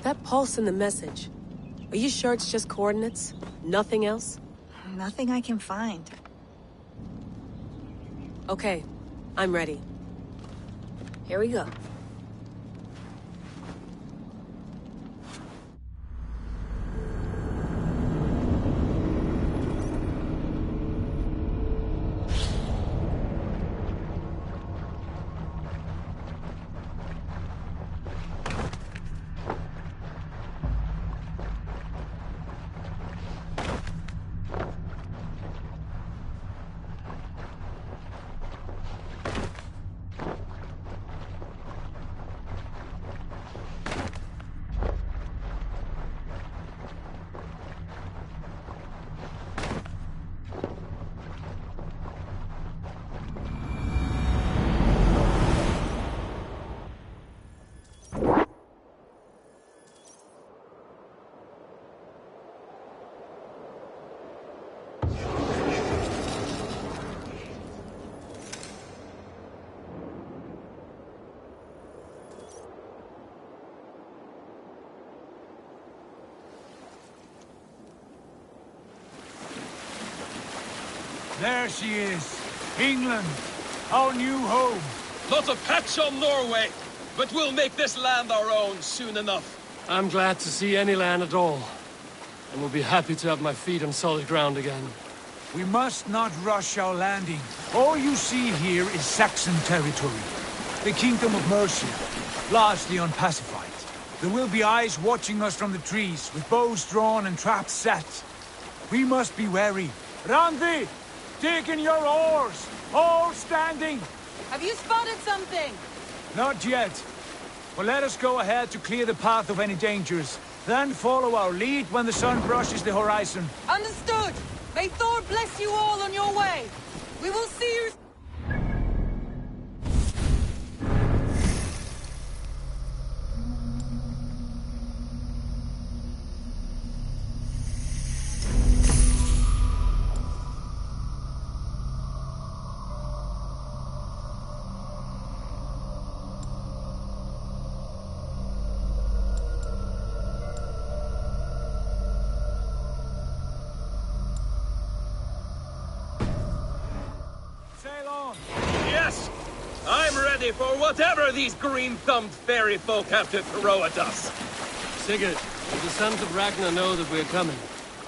That pulse in the message. Are you sure it's just coordinates? Nothing else? Nothing I can find. Okay, I'm ready. Here we go. There she is. England. Our new home. Not a patch on Norway, but we'll make this land our own soon enough. I'm glad to see any land at all. And will be happy to have my feet on solid ground again. We must not rush our landing. All you see here is Saxon territory. The Kingdom of Mercia, largely unpacified. There will be eyes watching us from the trees, with bows drawn and traps set. We must be wary. Randi! Dig in your oars! All standing! Have you spotted something? Not yet. But let us go ahead to clear the path of any dangers. Then follow our lead when the sun brushes the horizon. Understood! May Thor bless you all on your way! We will see you... Sail on! Yes! I'm ready for whatever these green-thumbed fairy folk have to throw at us. Sigurd, do the sons of Ragnar know that we're coming?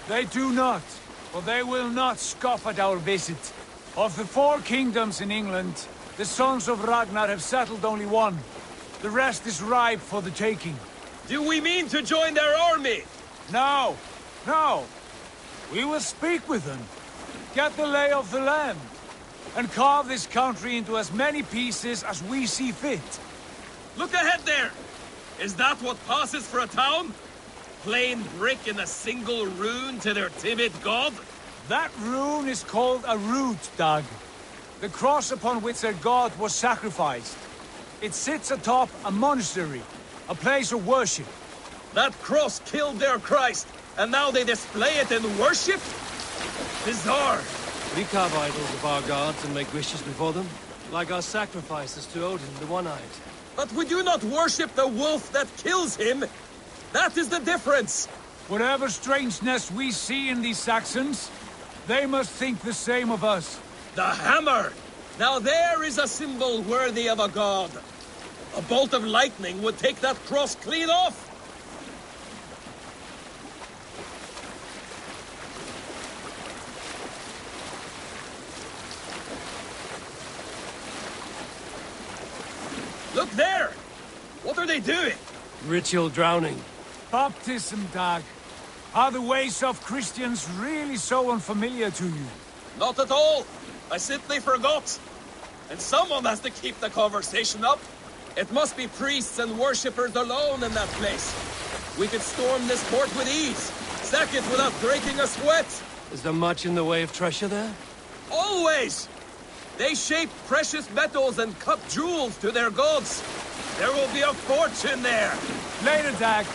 They do not, for they will not scoff at our visit. Of the 4 kingdoms in England, the sons of Ragnar have settled only one. The rest is ripe for the taking. Do we mean to join their army? No, no. We will speak with them, get the lay of the land, and carve this country into as many pieces as we see fit. Look ahead there! Is that what passes for a town? Plain brick in a single rune to their timid god? That rune is called a root, Dag. The cross upon which their god was sacrificed. It sits atop a monastery, a place of worship. That cross killed their Christ, and now they display it in worship? Bizarre. We carve idols of our gods and make wishes before them, like our sacrifices to Odin, the One-Eyed. But we do not worship the wolf that kills him. That is the difference. Whatever strangeness we see in these Saxons, they must think the same of us. The hammer! Now there is a symbol worthy of a god. A bolt of lightning would take that cross clean off. Look there! What are they doing? Ritual drowning. Baptism, Dag. Are the ways of Christians really so unfamiliar to you? Not at all. I simply forgot. And someone has to keep the conversation up. It must be priests and worshippers alone in that place. We could storm this port with ease. Sack it without breaking a sweat. Is there much in the way of treasure there? Always! They shape precious metals and cut jewels to their gods. There will be a fortune there. Later, Dag.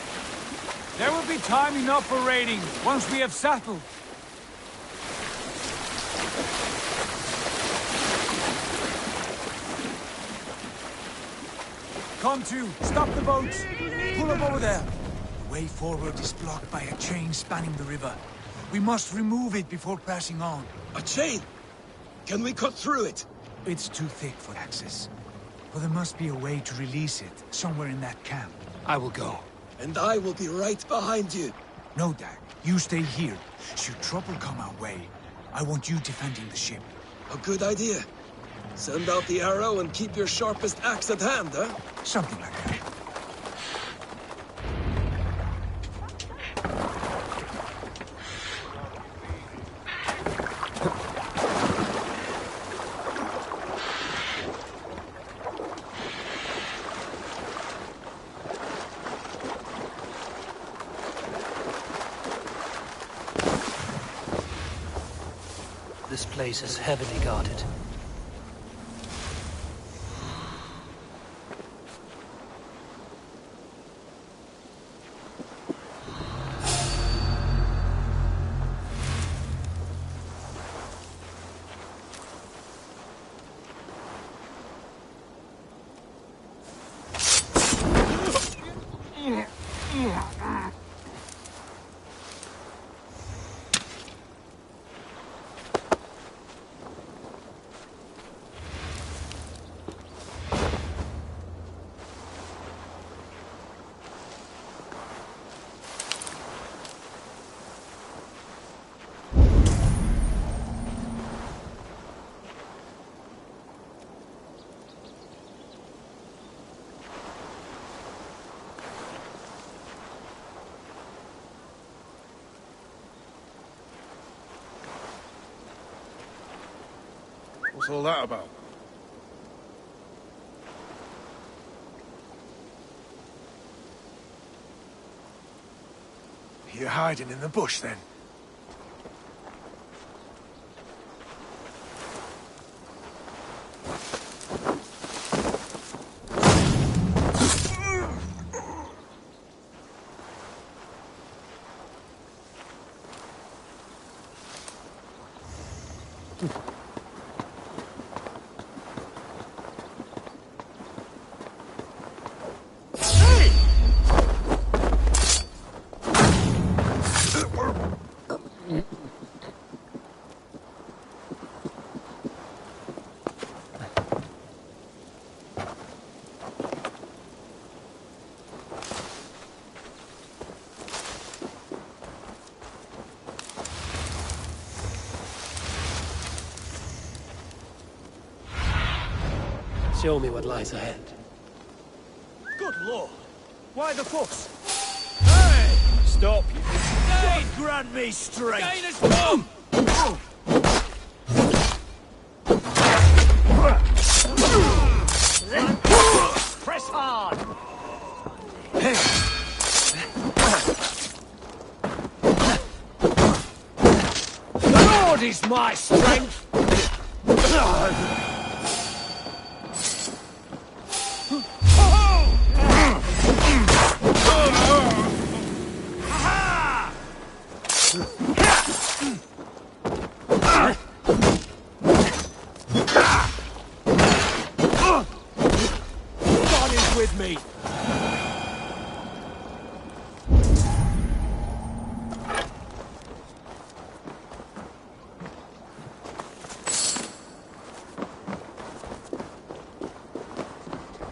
There will be time enough for raiding, once we have settled. Come to, stop the boats. Pull up over there. Way forward is blocked by a chain spanning the river. We must remove it before passing on. A chain? Can we cut through it? It's too thick for access. But there must be a way to release it, somewhere in that camp. I will go. And I will be right behind you. No, Dag. You stay here. Should trouble come our way, I want you defending the ship. A good idea. Send out the arrow and keep your sharpest axe at hand, huh? Something like that. This place is heavily guarded. What's all that about? You're hiding in the bush, then? Show me what lies ahead. Good lord! Why the fuss? Hey! Stop, you! God grant me strength! Gain has come! Press hard! The Lord is my strength! God is with me!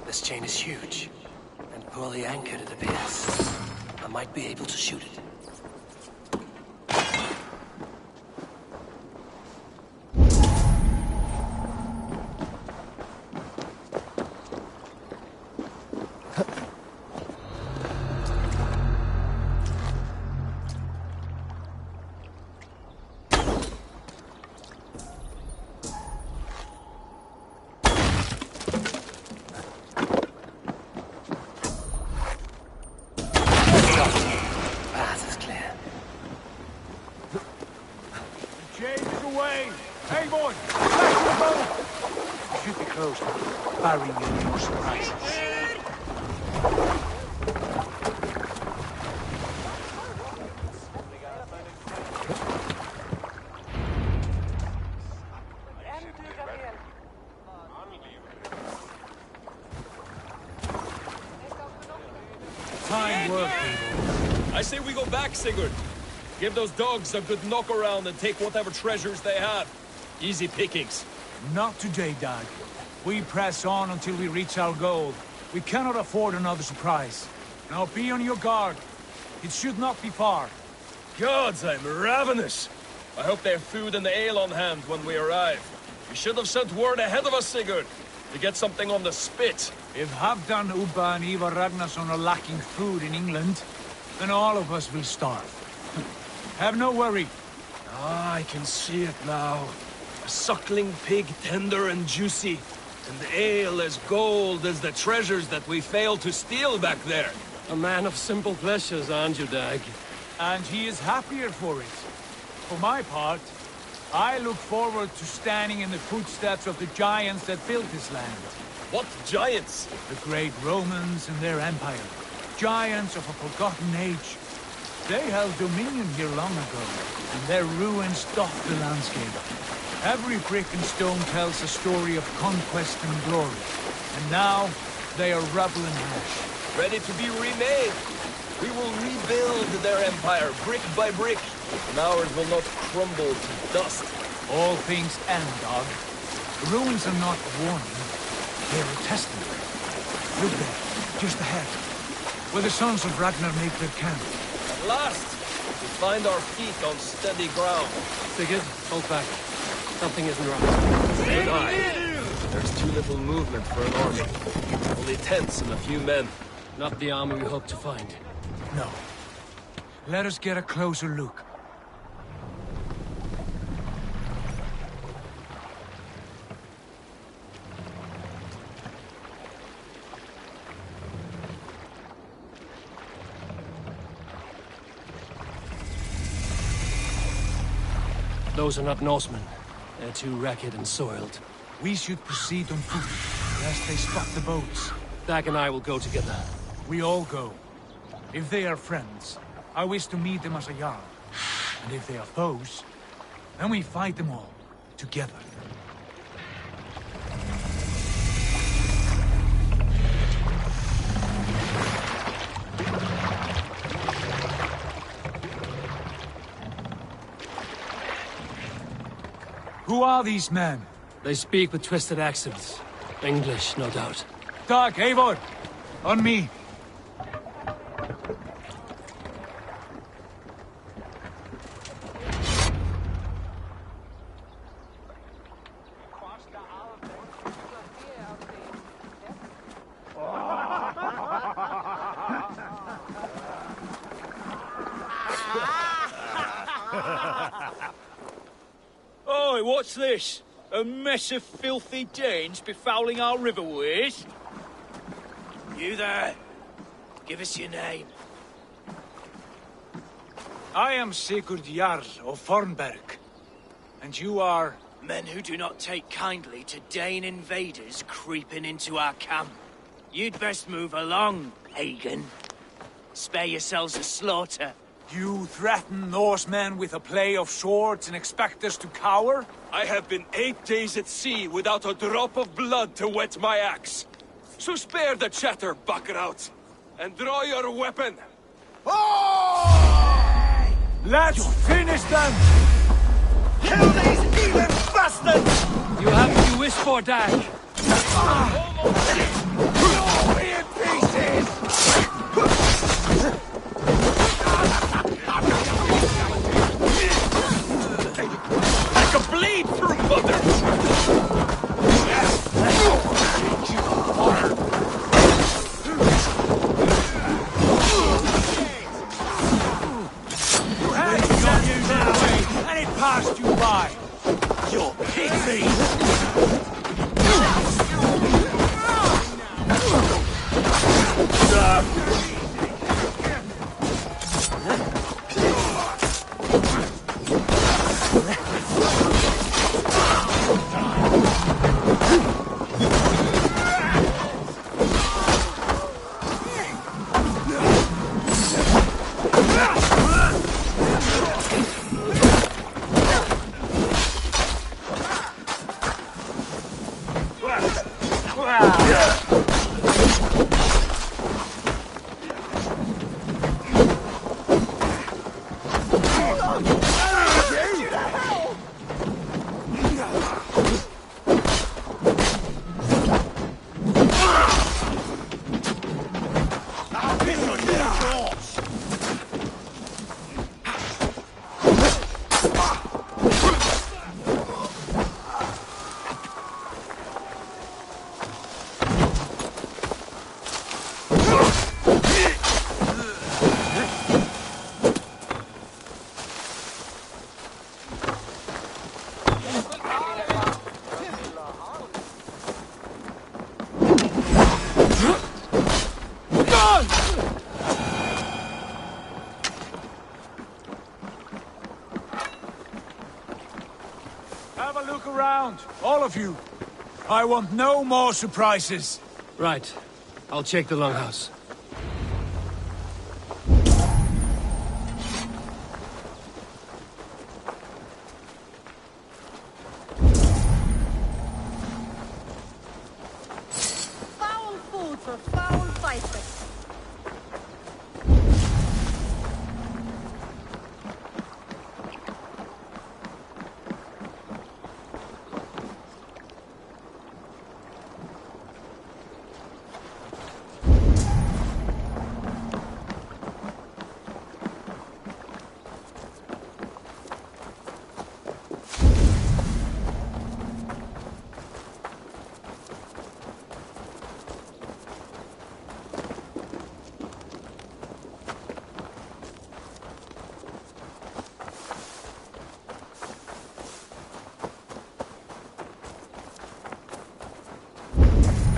This chain is huge, and poorly anchored it appears. I might be able to shoot it. Path is clear. Chain is away! Hey, boy! Back to the boat! Should be close, barring any more surprises. Fine work, people. I say we go back, Sigurd. Give those dogs a good knock around and take whatever treasures they have. Easy pickings. Not today, Dag. We press on until we reach our goal. We cannot afford another surprise. Now be on your guard. It should not be far. Gods, I'm ravenous. I hope they have food and ale on hand when we arrive. You should have sent word ahead of us, Sigurd, to get something on the spit. If Halfdan, Ubba and Ivar Ragnarsson are lacking food in England, then all of us will starve. Have no worry. Ah, I can see it now. A suckling pig, tender and juicy. And ale as gold as the treasures that we failed to steal back there. A man of simple pleasures, aren't you, Dag? And he is happier for it. For my part, I look forward to standing in the footsteps of the giants that built this land. What giants? The great Romans and their empire. Giants of a forgotten age. They held dominion here long ago, and their ruins dot the landscape. Every brick and stone tells a story of conquest and glory. And now, they are rubble and ash. Ready to be remade. We will rebuild their empire, brick by brick, and ours will not crumble to dust. All things end, Dog. The ruins are not a warning. They're a testament. Look there, just ahead, where the sons of Ragnar make their camp. At last, we find our feet on steady ground. Sigurd, hold back. Something isn't right. Good eye. There's too little movement for an army. Only tents and a few men. Not the army we hope to find. No. Let us get a closer look. Those are not Norsemen. They're too ragged and soiled. We should proceed on foot, lest they spot the boats. Dag and I will go together. We all go. If they are friends, I wish to meet them as a Jarl. And if they are foes, then we fight them all, together. Who are these men? They speak with twisted accents. English, no doubt. Dag, Eivor! On me! Oi, what's this? A mess of filthy Danes befouling our riverways? You there? Give us your name. I am Sigurd Jarl of Fornberg. And you are... Men who do not take kindly to Dane invaders creeping into our camp. You'd best move along, pagan. Spare yourselves a slaughter. You threaten Norsemen with a play of swords and expect us to cower? I have been 8 days at sea without a drop of blood to wet my axe. So spare the chatter, Buckerout, and draw your weapon. Let's finish them! Kill these heathen bastards! You have what you wish for, Dag. Blow me in pieces! I can bleed through mother! You had it on you now, and it passed you by! You're pity! Look around, all of you. I want no more surprises. Right. I'll check the longhouse. Foul food for foul fighters.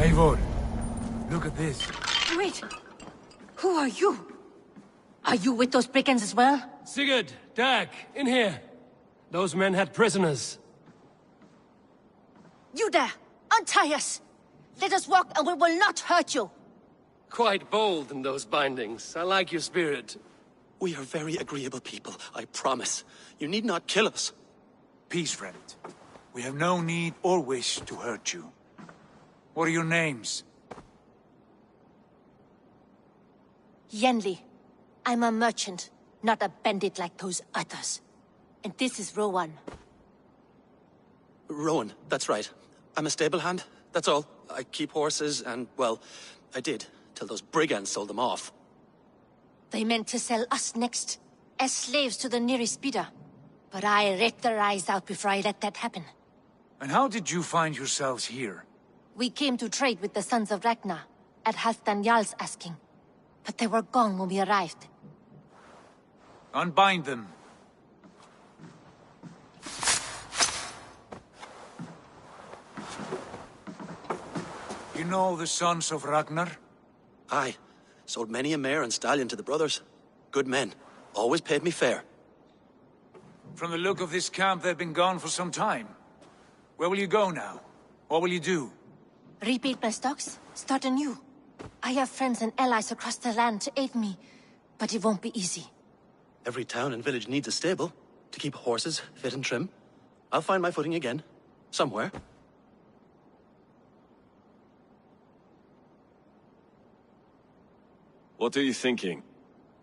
Eivor, look at this. Wait. Who are you? Are you with those brigands as well? Sigurd, Dag, in here. Those men had prisoners. You there! Untie us! Let us walk and we will not hurt you! Quite bold in those bindings. I like your spirit. We are very agreeable people, I promise. You need not kill us. Peace, friend. We have no need or wish to hurt you. What are your names? Yenli. I'm a merchant, not a bandit like those others. And this is Rowan. Rowan, that's right. I'm a stable hand, that's all. I keep horses and, well, I did, till those brigands sold them off. They meant to sell us next, as slaves to the nearest bidder. But I ripped their eyes out before I let that happen. And how did you find yourselves here? We came to trade with the Sons of Ragnar, at Halfdan Jarl's asking. But they were gone when we arrived. Unbind them. You know the Sons of Ragnar? Aye, sold many a mare and stallion to the brothers. Good men, always paid me fair. From the look of this camp, they've been gone for some time. Where will you go now? What will you do? Rebuild my stocks, start anew. I have friends and allies across the land to aid me, but it won't be easy. Every town and village needs a stable, to keep horses fit and trim. I'll find my footing again, somewhere. What are you thinking?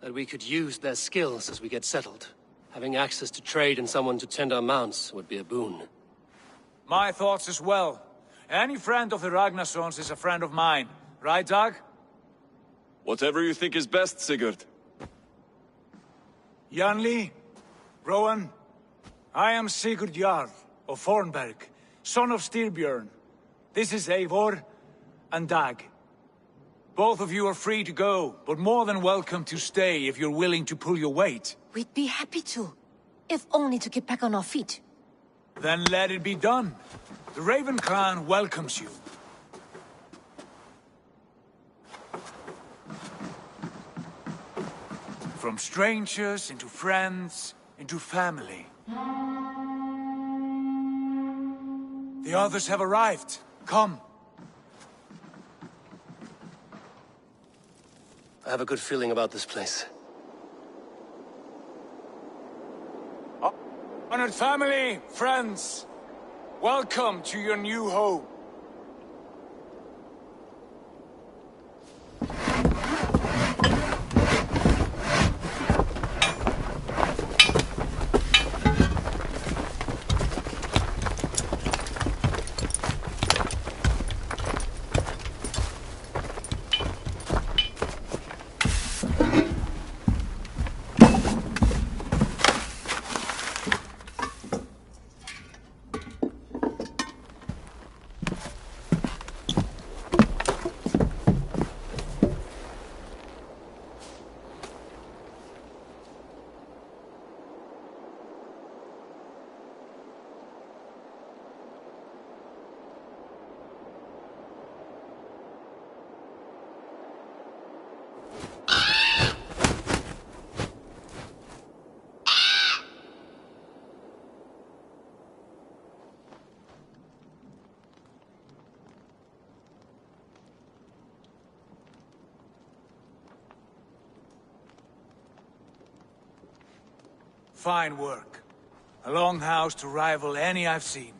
That we could use their skills as we get settled. Having access to trade and someone to tend our mounts would be a boon. My thoughts as well. Any friend of the Ragnarsons is a friend of mine. Right, Dag? Whatever you think is best, Sigurd. Janli, Rowan, I am Sigurd Jarl of Fornberg, son of Styrbjörn. This is Eivor and Dag. Both of you are free to go, but more than welcome to stay if you're willing to pull your weight. We'd be happy to, if only to get back on our feet. Then let it be done. The Raven clan welcomes you. From strangers into friends, into family. The others have arrived. Come. I have a good feeling about this place. Honored family, friends, welcome to your new home. fine work. A longhouse to rival any I've seen.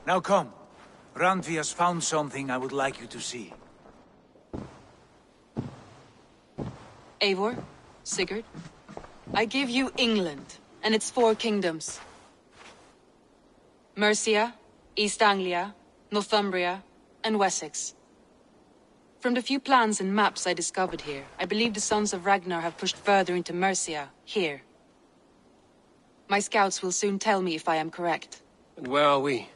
Now come. Randvi has found something I would like you to see. Eivor, Sigurd, I give you England and its 4 kingdoms. Mercia, East Anglia, Northumbria, and Wessex. From the few plans and maps I discovered here, I believe the Sons of Ragnar have pushed further into Mercia, here. My scouts will soon tell me if I am correct. And where are we?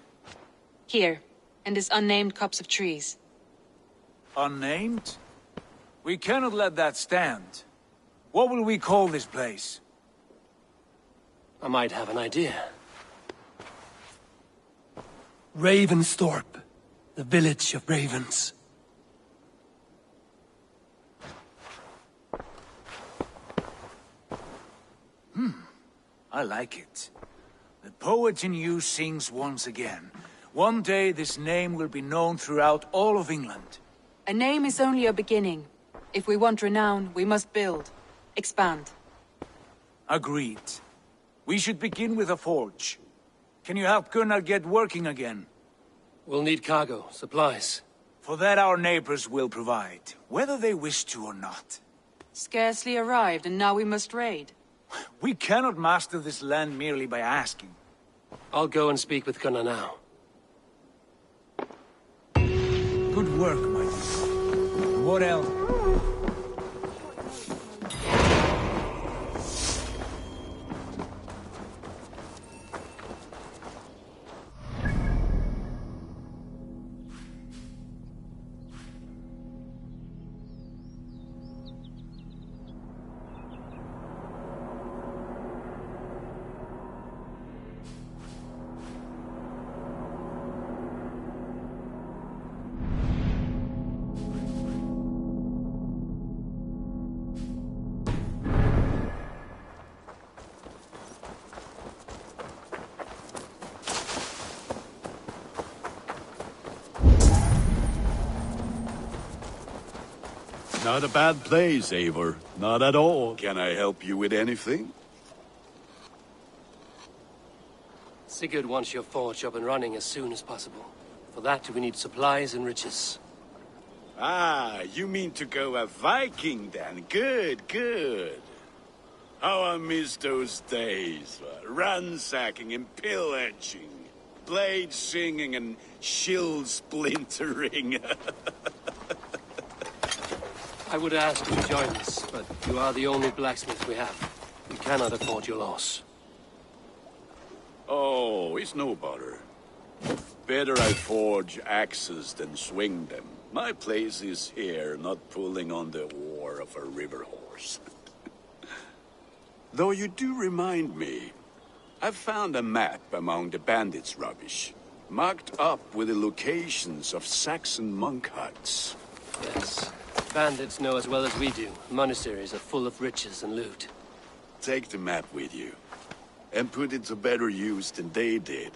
Here, in this unnamed copse of trees. Unnamed? We cannot let that stand. What will we call this place? I might have an idea. Ravensthorpe. The village of ravens. I like it. The poet in you sings once again. One day this name will be known throughout all of England. A name is only a beginning. If we want renown, we must build. Expand. Agreed. We should begin with a forge. Can you help Gunnar get working again? We'll need cargo, supplies. For that our neighbors will provide, whether they wish to or not. Scarcely arrived, and now we must raid. We cannot master this land merely by asking. I'll go and speak with Gunnar now. Good work, my friend. What else? Not a bad place, Eivor. Not at all. Can I help you with anything? Sigurd wants your forge up and running as soon as possible. For that, we need supplies and riches. Ah, you mean to go a Viking then? Good, good. How I miss those days. Ransacking and pillaging. Blade singing and shield splintering. I would ask you to join us, but you are the only blacksmith we have. We cannot afford your loss. Oh, it's no bother. Better I forge axes than swing them. My place is here, not pulling on the oar of a river horse. Though you do remind me, I've found a map among the bandits' rubbish, marked up with the locations of Saxon monk huts. Yes. Bandits know as well as we do. Monasteries are full of riches and loot. Take the map with you, and put it to better use than they did.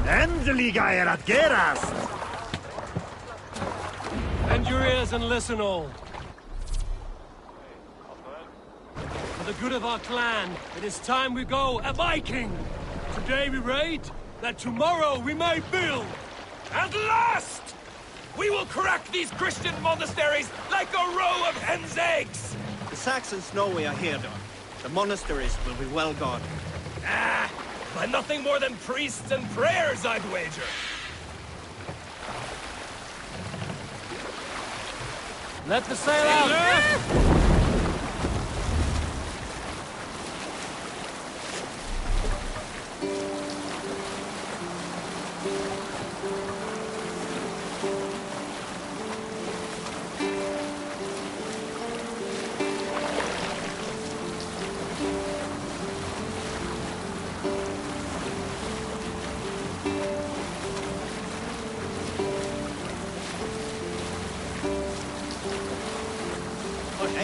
Endelig er at gerast! Bend your ears and listen all. For the good of our clan, it is time we go a Viking! Today we raid, that tomorrow we may build! At last! We will crack these Christian monasteries like a row of hen's eggs! The Saxons know we are here, though. The monasteries will be well guarded. Ah! By nothing more than priests and prayers, I'd wager! Let the sail out!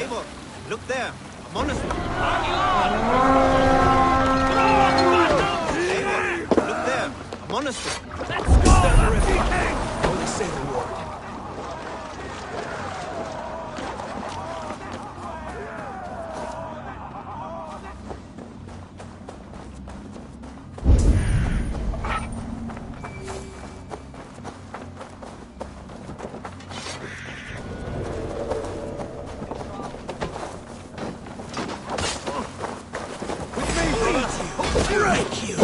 Eivor, look there. A monastery. Eivor, look there. A monastery. Only say the word. Break you!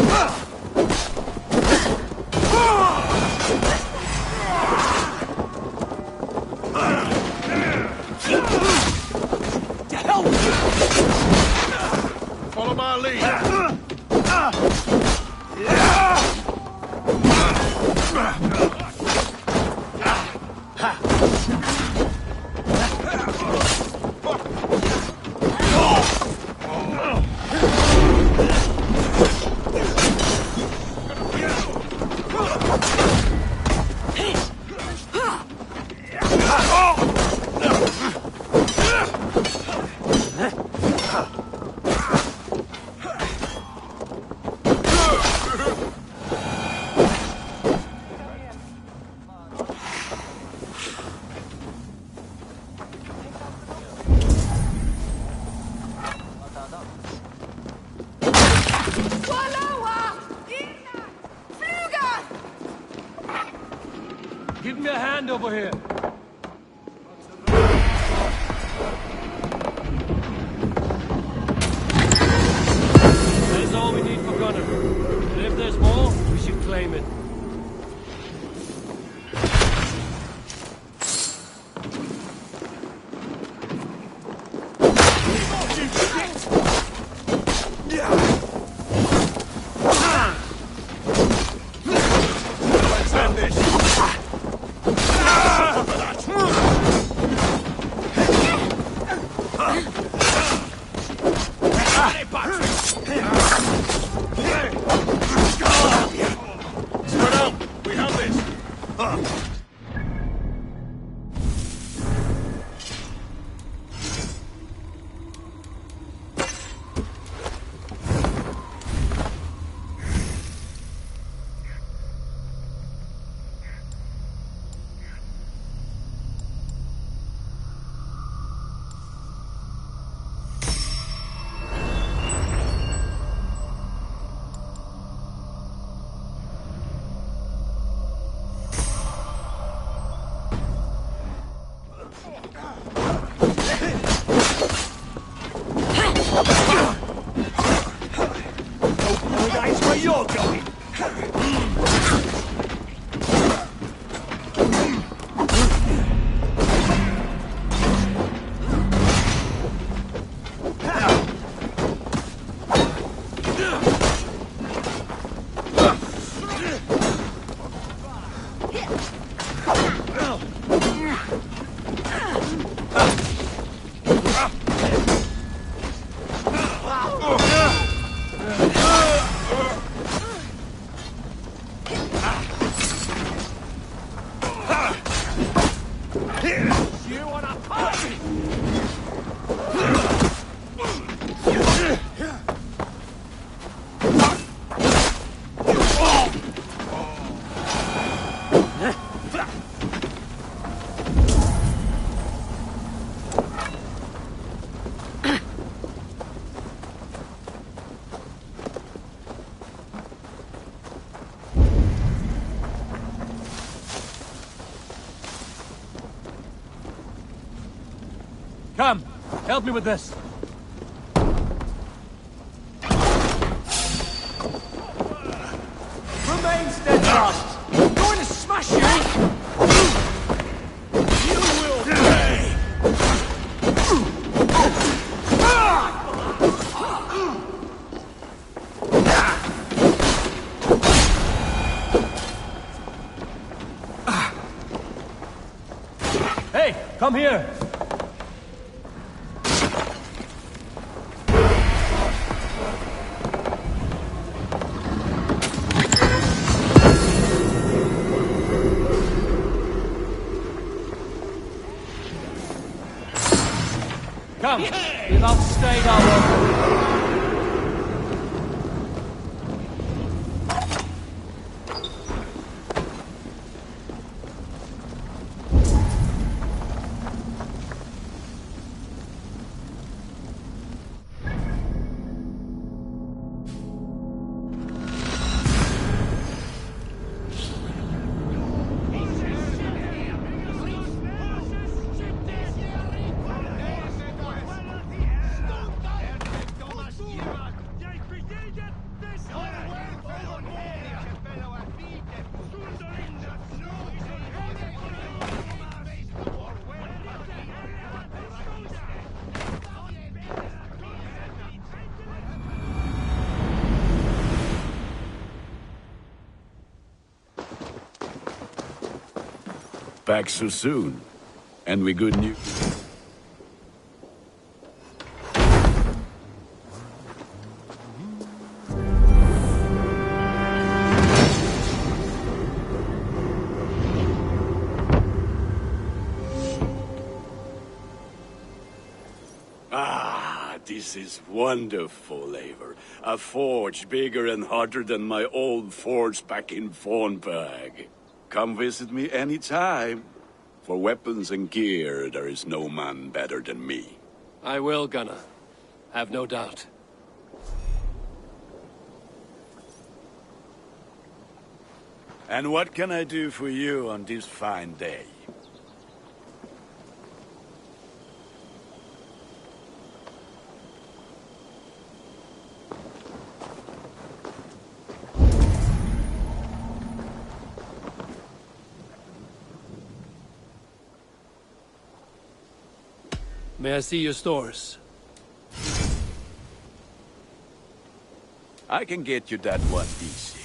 To hell with you! Follow my lead. Give me a hand over here. That is all we need for Gunner. And if there's more, we should claim it. That's where you're going! Come, help me with this. Remain steadfast! I'm going to smash you! You will pay! Hey, come here! Come, we've outstayed our welcome. Back so soon. And we good news. Ah, this is wonderful, Eivor. A forge bigger and hotter than my old forge back in Fornburg. Come visit me anytime. For weapons and gear, there is no man better than me. I will, Gunnar. Have no doubt. And what can I do for you on this fine day? May I see your stores? I can get you that one easy.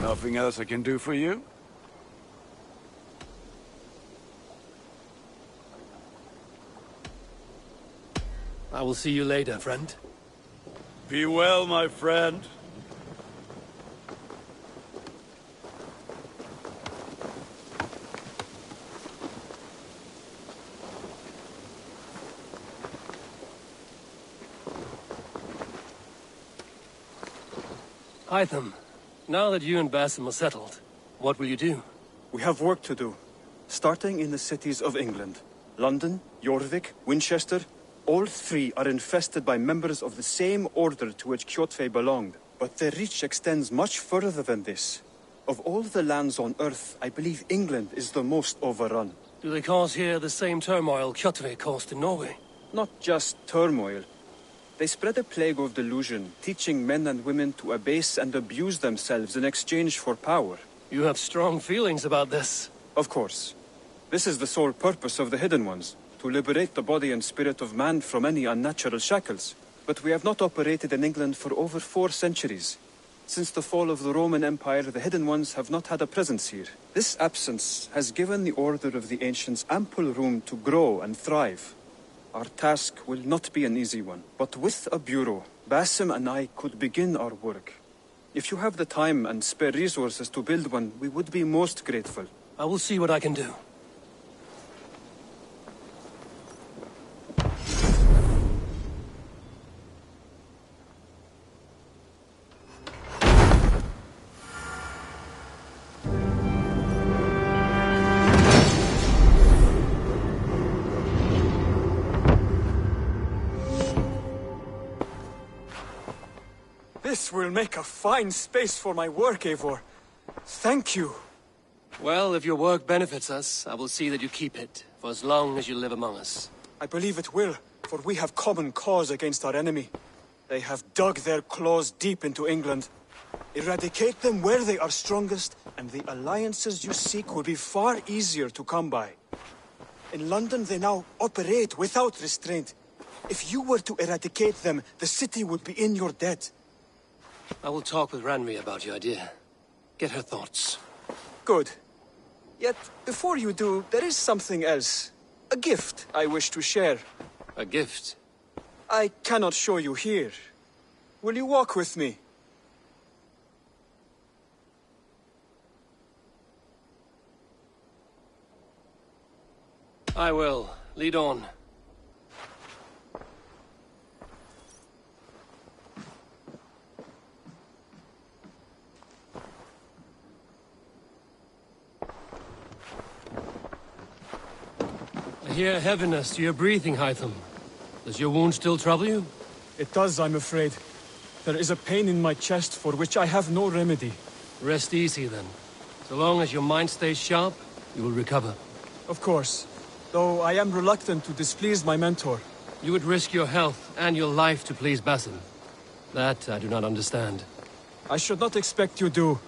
Nothing else I can do for you? I will see you later, friend. Be well, my friend. Hytham, now that you and Basim are settled, what will you do? We have work to do. Starting in the cities of England. London, Jorvik, Winchester. All three are infested by members of the same order to which Kjotve belonged. But their reach extends much further than this. Of all the lands on Earth, I believe England is the most overrun. Do they cause here the same turmoil Kjotve caused in Norway? Not just turmoil. They spread a plague of delusion, teaching men and women to abase and abuse themselves in exchange for power. You have strong feelings about this. Of course. This is the sole purpose of the Hidden Ones, to liberate the body and spirit of man from any unnatural shackles. But we have not operated in England for over 4 centuries. Since the fall of the Roman Empire, the Hidden Ones have not had a presence here. This absence has given the Order of the Ancients ample room to grow and thrive. Our task will not be an easy one, but with a bureau, Basim and I could begin our work. If you have the time and spare resources to build one, we would be most grateful. I will see what I can do. This will make a fine space for my work, Eivor. Thank you. Well, if your work benefits us, I will see that you keep it, for as long as you live among us. I believe it will, for we have common cause against our enemy. They have dug their claws deep into England. Eradicate them where they are strongest, and the alliances you seek will be far easier to come by. In London, they now operate without restraint. If you were to eradicate them, the city would be in your debt. I will talk with Ranri about your idea. Get her thoughts. Good. Yet, before you do, there is something else. A gift I wish to share. A gift? I cannot show you here. Will you walk with me? I will. Lead on. I hear heaviness to your breathing, Hytham. Does your wound still trouble you? It does, I'm afraid. There is a pain in my chest for which I have no remedy. Rest easy, then. So long as your mind stays sharp, you will recover. Of course. Though I am reluctant to displease my mentor. You would risk your health and your life to please Basim. That I do not understand. I should not expect you do.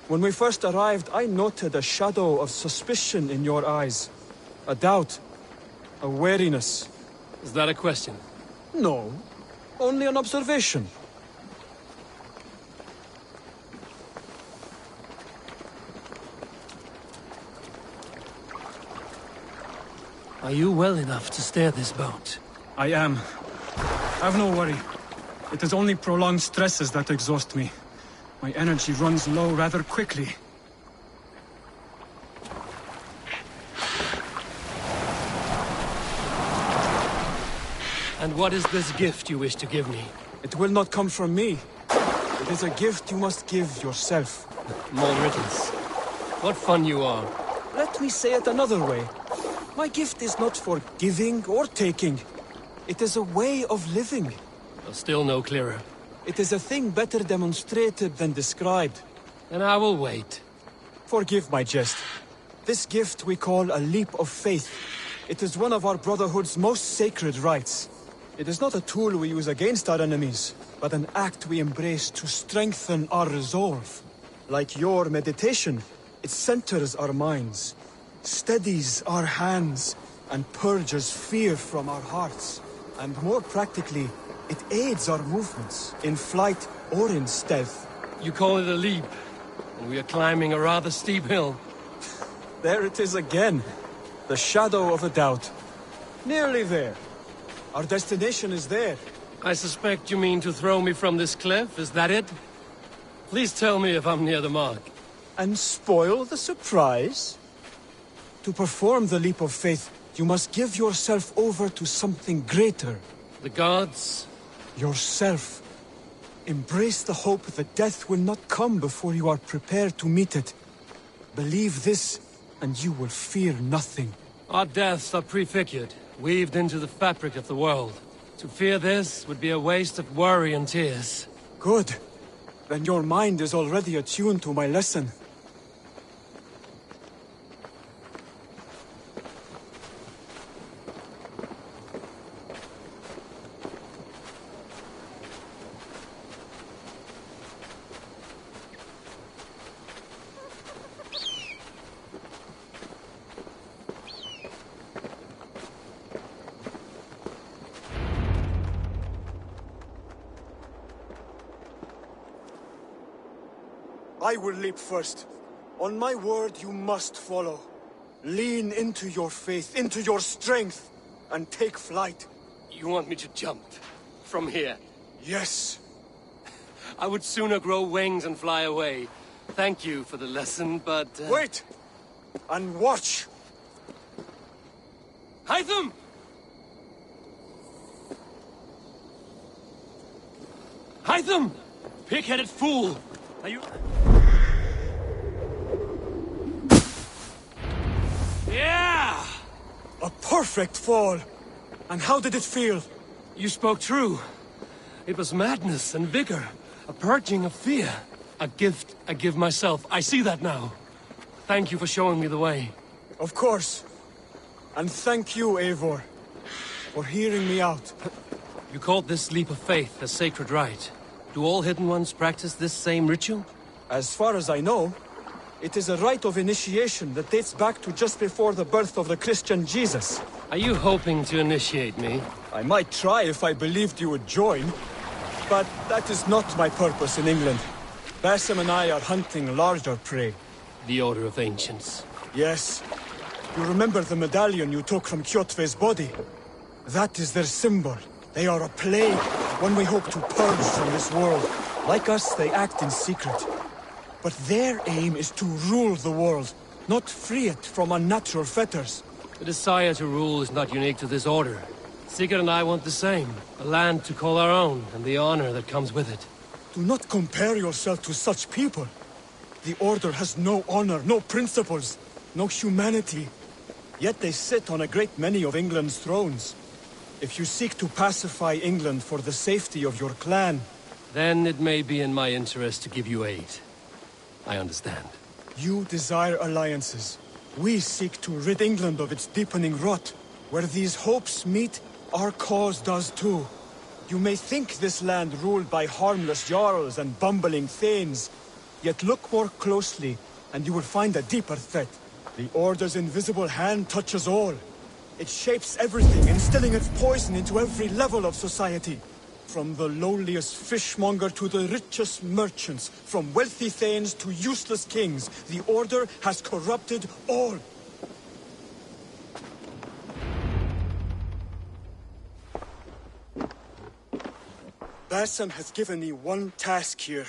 When we first arrived, I noted a shadow of suspicion in your eyes. A doubt. A wariness. Is that a question? No. Only an observation. Are you well enough to steer this boat? I am. Have no worry. It is only prolonged stresses that exhaust me. My energy runs low rather quickly. And what is this gift you wish to give me? It will not come from me. It is a gift you must give yourself. More riddles. What fun you are. Let me say it another way. My gift is not for giving or taking. It is a way of living. Still no clearer. It is a thing better demonstrated than described. Then I will wait. Forgive my jest. This gift we call a leap of faith. It is one of our Brotherhood's most sacred rites. It is not a tool we use against our enemies, but an act we embrace to strengthen our resolve. Like your meditation, it centers our minds, steadies our hands, and purges fear from our hearts. And more practically, it aids our movements, in flight or in stealth. You call it a leap, and we are climbing a rather steep hill. There it is again. The shadow of a doubt. Nearly there. Our destination is there. I suspect you mean to throw me from this cliff, is that it? Please tell me if I'm near the mark. And spoil the surprise? To perform the leap of faith, you must give yourself over to something greater. The gods? Yourself. Embrace the hope that death will not come before you are prepared to meet it. Believe this, and you will fear nothing. Our deaths are prefigured, weaved into the fabric of the world. To fear this would be a waste of worry and tears. Good. Then your mind is already attuned to my lesson. I will leap first. On my word, you must follow. Lean into your faith, into your strength, and take flight. You want me to jump? From here? Yes. I would sooner grow wings and fly away. Thank you for the lesson, but... Wait! And watch! Hytham! Hytham! Pig-headed fool! Are you... Yeah! A perfect fall! And how did it feel? You spoke true. It was madness and vigor. A purging of fear. A gift I give myself. I see that now. Thank you for showing me the way. Of course. And thank you, Eivor, for hearing me out. You called this leap of faith a sacred rite. Do all Hidden Ones practice this same ritual? As far as I know, it is a rite of initiation that dates back to just before the birth of the Christian Jesus. Are you hoping to initiate me? I might try if I believed you would join, but that is not my purpose in England. Basim and I are hunting larger prey. The Order of Ancients. Yes. You remember the medallion you took from Kjotve's body? That is their symbol. They are a plague, one we hope to purge from this world. Like us, they act in secret. But their aim is to rule the world, not free it from unnatural fetters. The desire to rule is not unique to this order. Sigurd and I want the same. A land to call our own, and the honor that comes with it. Do not compare yourself to such people. The Order has no honor, no principles, no humanity. Yet they sit on a great many of England's thrones. If you seek to pacify England for the safety of your clan... Then it may be in my interest to give you aid. I understand. You desire alliances. We seek to rid England of its deepening rot. Where these hopes meet, our cause does too. You may think this land ruled by harmless jarls and bumbling thanes. Yet look more closely, and you will find a deeper threat. The Order's invisible hand touches all. It shapes everything, instilling its poison into every level of society. From the lowliest fishmonger to the richest merchants, from wealthy thanes to useless kings, the Order has corrupted all. Basim has given me one task here.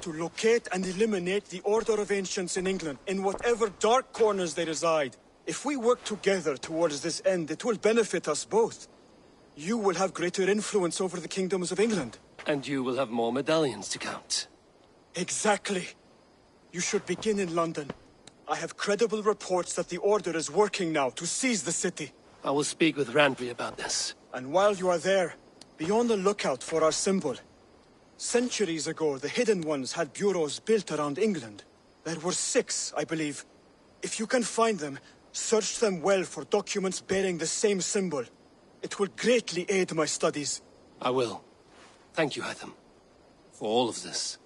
To locate and eliminate the Order of Ancients in England, in whatever dark corners they reside. If we work together towards this end, it will benefit us both. You will have greater influence over the kingdoms of England. And you will have more medallions to count. Exactly. You should begin in London. I have credible reports that the Order is working now to seize the city. I will speak with Randvi about this. And while you are there, be on the lookout for our symbol. Centuries ago, the Hidden Ones had bureaus built around England. There were 6, I believe. If you can find them, search them well for documents bearing the same symbol. It will greatly aid my studies. I will. Thank you, Hytham, for all of this.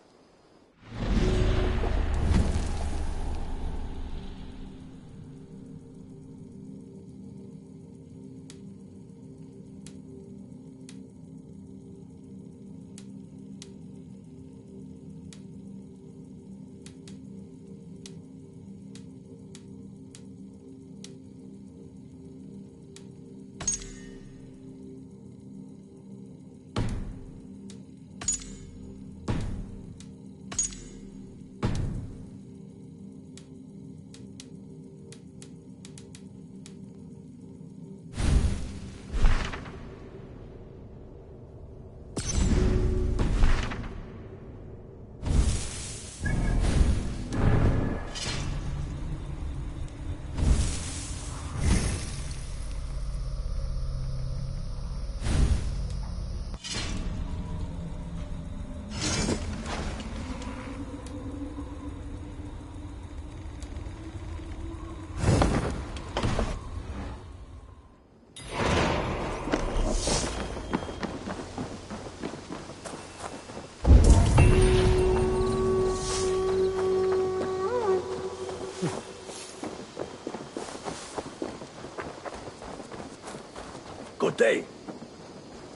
Good day.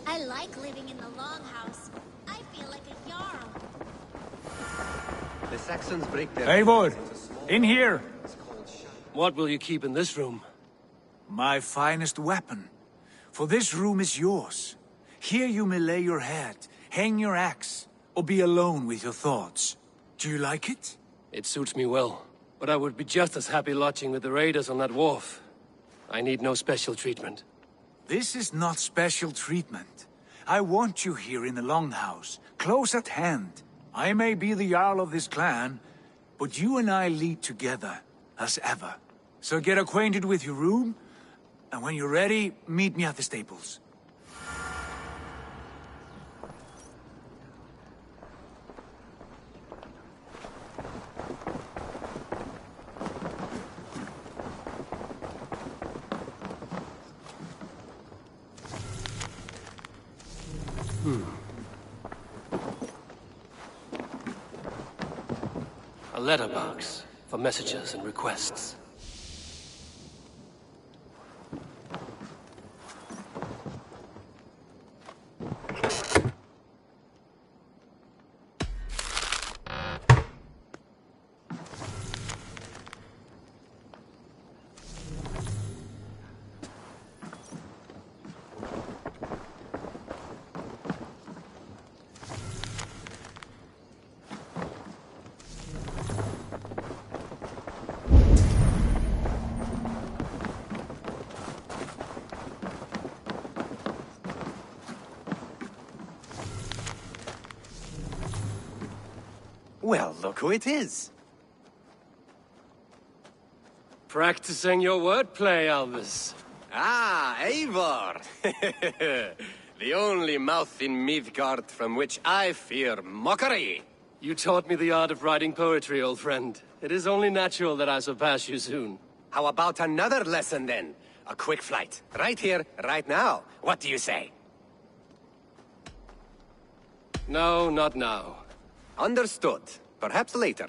I like living in the longhouse. I feel like a jarl. The Saxons break their... Eivor, in here! What will you keep in this room? My finest weapon. For this room is yours. Here you may lay your head, hang your axe, or be alone with your thoughts. Do you like it? It suits me well, but I would be just as happy lodging with the raiders on that wharf. I need no special treatment. This is not special treatment. I want you here in the Longhouse, close at hand. I may be the Jarl of this clan, but you and I lead together, as ever. So get acquainted with your room, and when you're ready, meet me at the stables. A letterbox for messages and requests. Well, look who it is. Practicing your wordplay, Albus. Ah, Eivor! The only mouth in Midgard from which I fear mockery. You taught me the art of writing poetry, old friend. It is only natural that I surpass you soon. How about another lesson, then? A quick flight. Right here, right now. What do you say? No, not now. Understood. Perhaps later.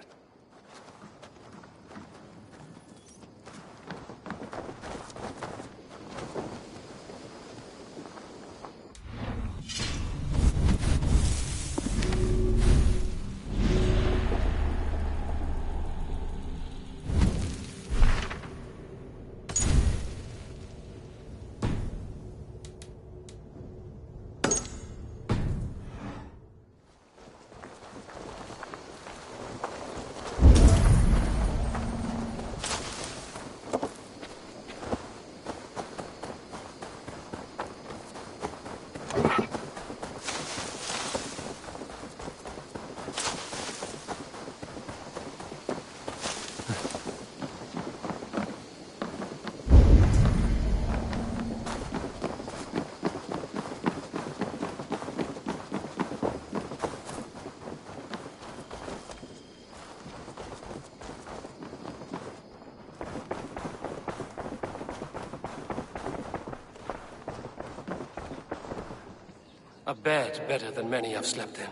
A bed better than many I've slept in,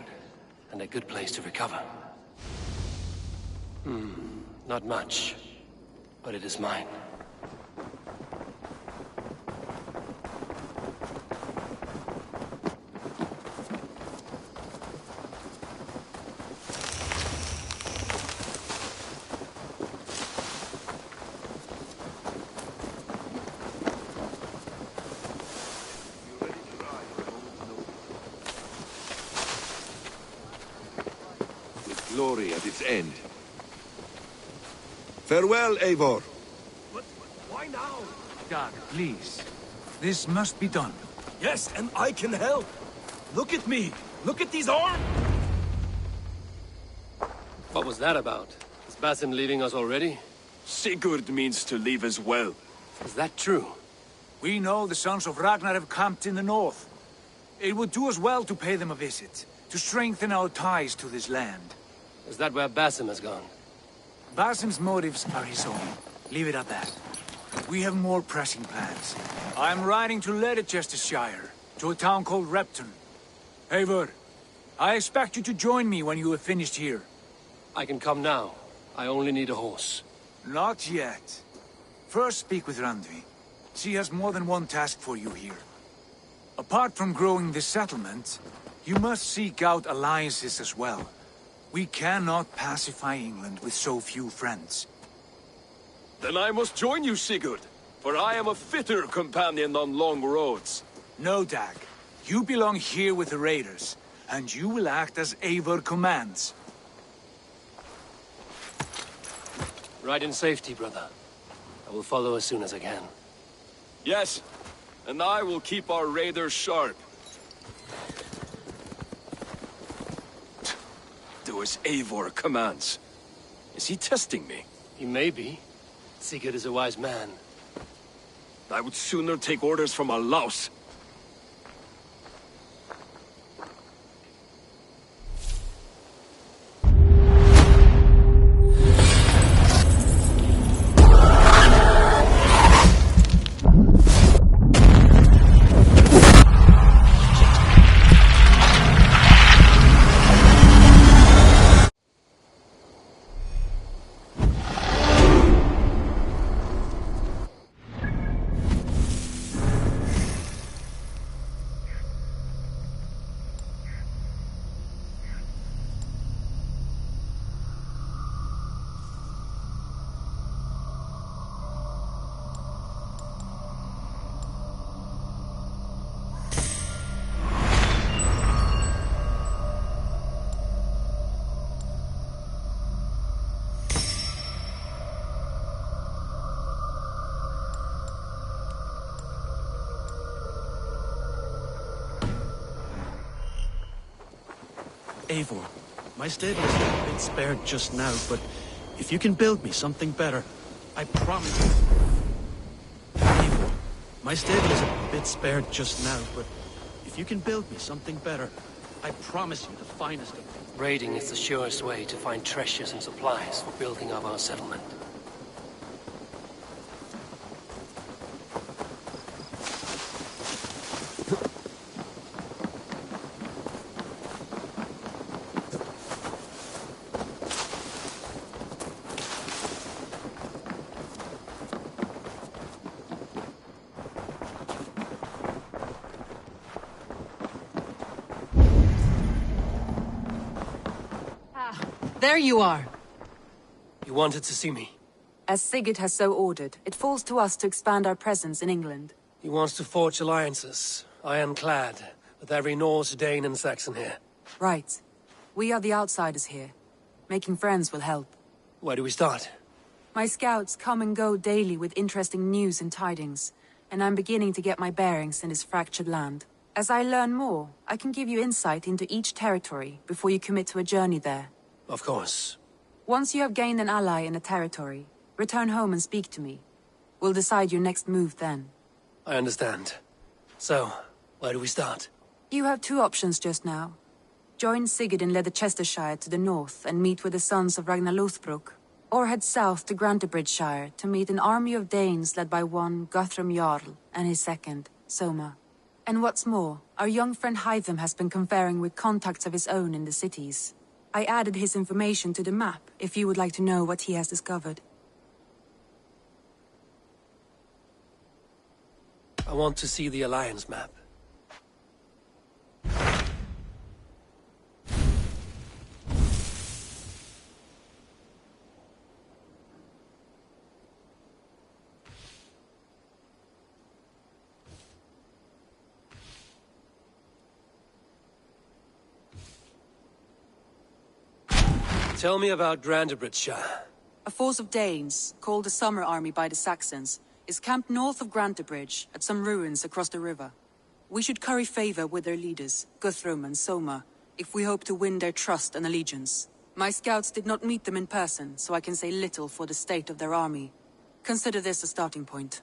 and a good place to recover. Not much, but it is mine. Glory at its end. Farewell, Eivor. Why now? Dag, please. This must be done. Yes, and I can help. Look at me. Look at these arms. What was that about? Is Basim leaving us already? Sigurd means to leave as well. Is that true? We know the sons of Ragnar have camped in the north. It would do us well to pay them a visit, to strengthen our ties to this land. Is that where Basim has gone? Basim's motives are his own. Leave it at that. We have more pressing plans. I'm riding to Leicestershire, to a town called Repton. Eivor, I expect you to join me when you have finished here. I can come now. I only need a horse. Not yet. First speak with Randvi. She has more than one task for you here. Apart from growing this settlement, you must seek out alliances as well. We cannot pacify England with so few friends. Then I must join you, Sigurd, for I am a fitter companion on long roads. No, Dag. You belong here with the raiders, and you will act as Eivor commands. Ride in safety, brother. I will follow as soon as I can. Yes, and I will keep our raiders sharp. Do as Eivor commands. Is he testing me? He may be. Sigurd is a wise man. I would sooner take orders from a louse. Eivor, my stable is a bit spared just now, but if you can build me something better, I promise you. Eivor, my stable is a bit spared just now, but if you can build me something better, I promise you the finest of things. Raiding is the surest way to find treasures and supplies for building up our settlement. There you are. You wanted to see me? As Sigurd has so ordered, it falls to us to expand our presence in England. He wants to forge alliances, ironclad, with every Norse, Dane and Saxon here. Right. We are the outsiders here. Making friends will help. Where do we start? My scouts come and go daily with interesting news and tidings, and I'm beginning to get my bearings in this fractured land. As I learn more, I can give you insight into each territory before you commit to a journey there. Of course. Once you have gained an ally in a territory, return home and speak to me. We'll decide your next move then. I understand. So, where do we start? You have two options just now. Join Sigurd in Leicestershire to the north and meet with the sons of Ragnar Lothbrok, or head south to Grantebridgeshire to meet an army of Danes led by one Guthrum Jarl and his second, Soma. And what's more, our young friend Hytham has been conferring with contacts of his own in the cities. I added his information to the map, if you would like to know what he has discovered. I want to see the Alliance map. Tell me about Grantebridgeshire. A force of Danes, called the Summer Army by the Saxons, is camped north of Grantebridge at some ruins across the river. We should curry favor with their leaders, Guthrum and Soma, if we hope to win their trust and allegiance. My scouts did not meet them in person, so I can say little for the state of their army. Consider this a starting point.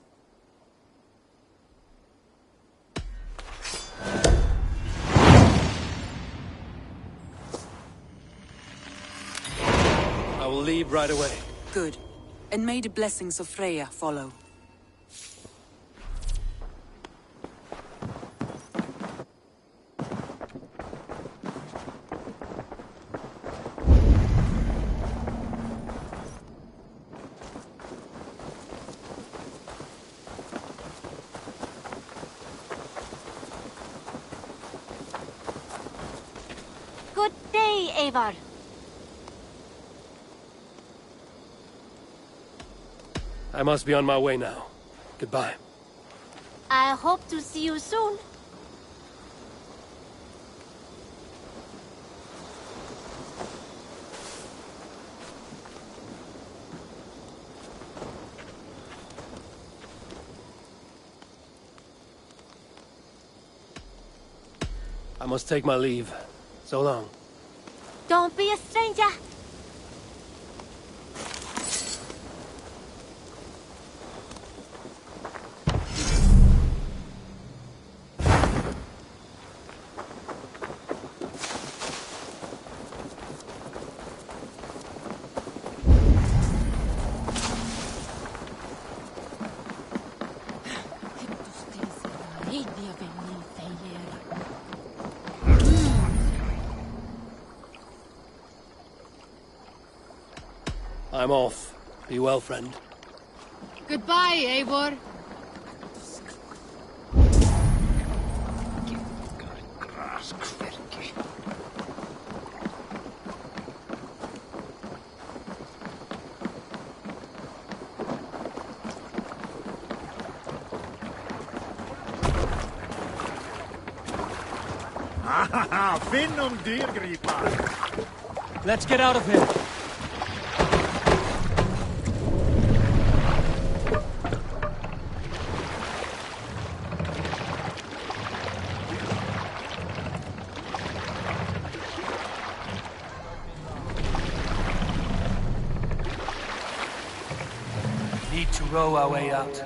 I will leave right away. Good. And may the blessings of Freya follow. Good day, Eivor. I must be on my way now. Goodbye. I hope to see you soon. I must take my leave. So long. Don't be a stranger. I'm off. Be well, friend. Goodbye, Eivor. Finnum dyrgripar! Let's get out of here. need to row our way out.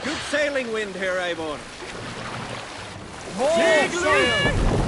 Good sailing wind here, Eivor. More sail!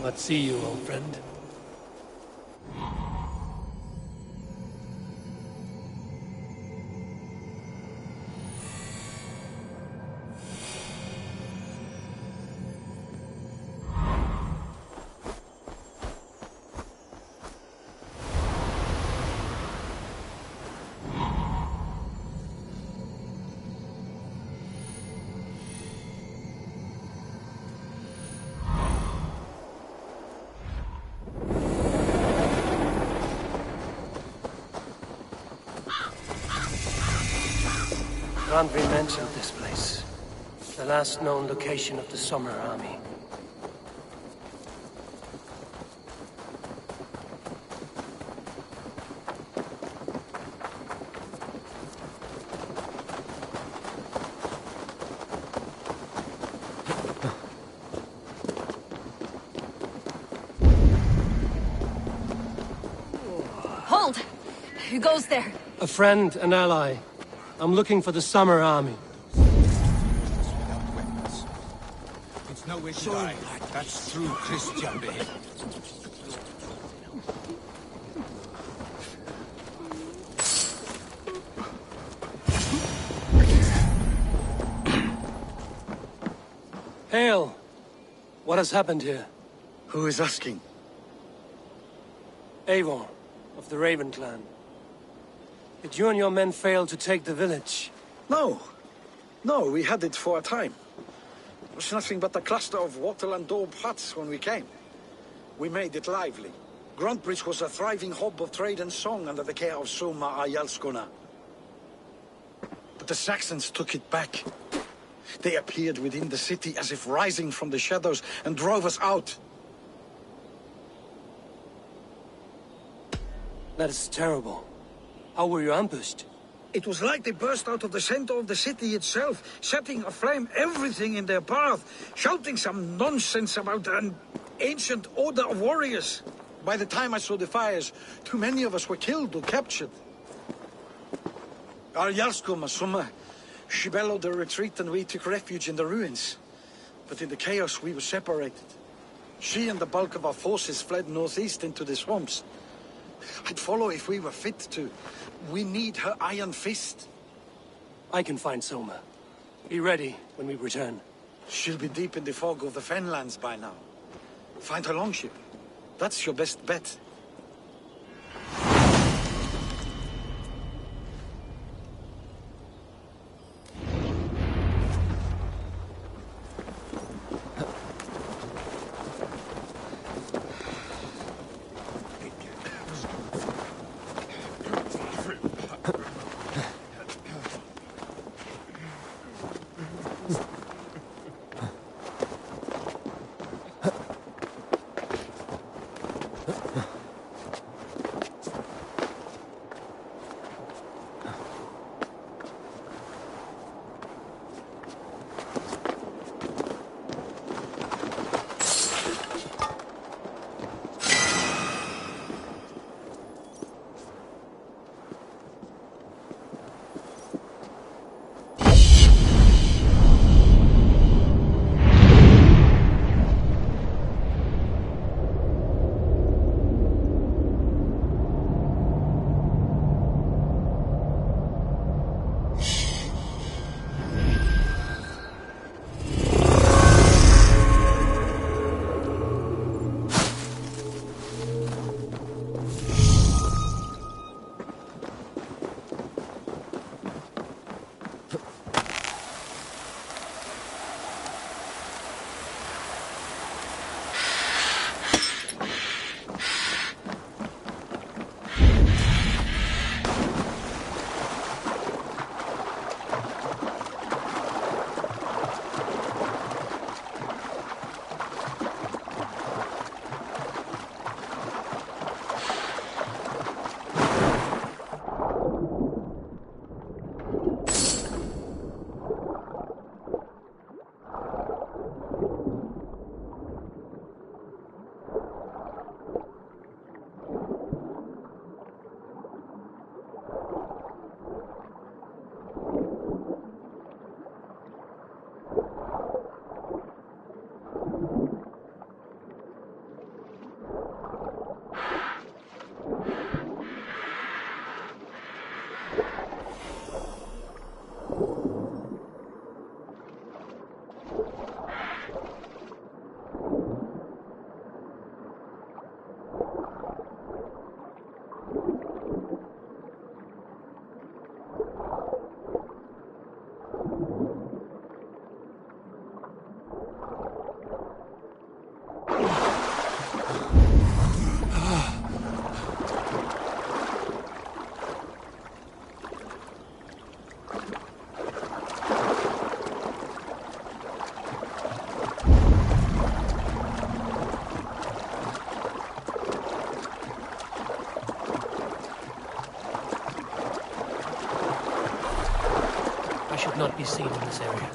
Let's see you, old friend. Randvi mentioned this place. The last known location of the Summer Army. Hold! Who goes there? A friend, an ally. I'm looking for the Summer Army. It's no way to die. That's true Christian behavior. Hail! What has happened here? Who is asking? Eivor, of the Raven clan. Did you and your men fail to take the village? No. No, we had it for a time. It was nothing but a cluster of wattle and daub huts when we came. We made it lively. Gruntbridge was a thriving hub of trade and song under the care of Soma Ayalskona. But the Saxons took it back. They appeared within the city as if rising from the shadows and drove us out. That is terrible. How were you ambushed? It was like they burst out of the center of the city itself, setting aflame everything in their path, shouting some nonsense about an ancient order of warriors. By the time I saw the fires, too many of us were killed or captured. Our Yarsko Masuma, she bellowed a retreat and we took refuge in the ruins. But in the chaos we were separated. She and the bulk of our forces fled northeast into the swamps. I'd follow if we were fit to. We need her iron fist. I can find Soma. Be ready when we return. She'll be deep in the fog of the Fenlands by now. Find her longship. That's your best bet. should not be seen in this area.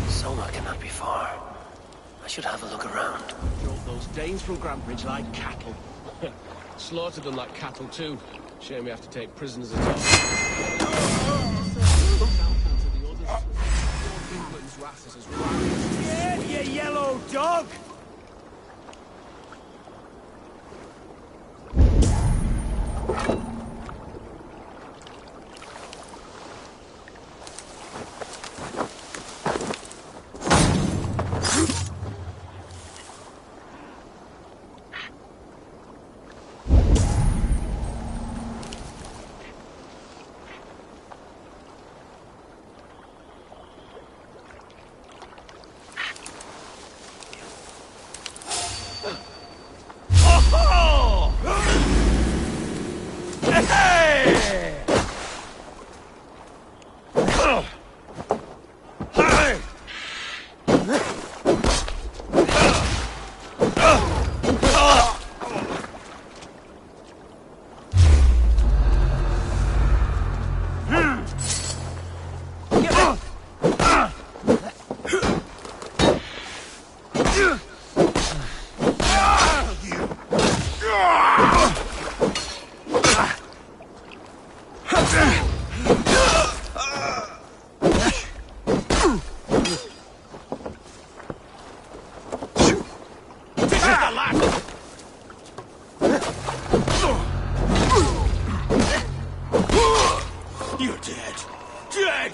Soma cannot be far. I should have a look around. Drove those Danes from Grantbridge like cattle. Slaughtered them like cattle too. Shame we have to take prisoners at all. Yeah, you yellow dog! You're dead. Dead!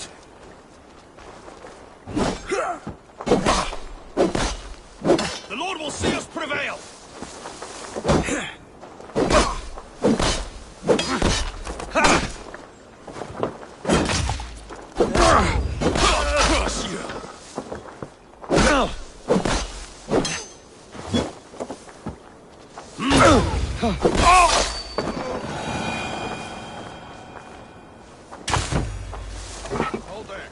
The Lord will see us prevail! Crush you! Hold there.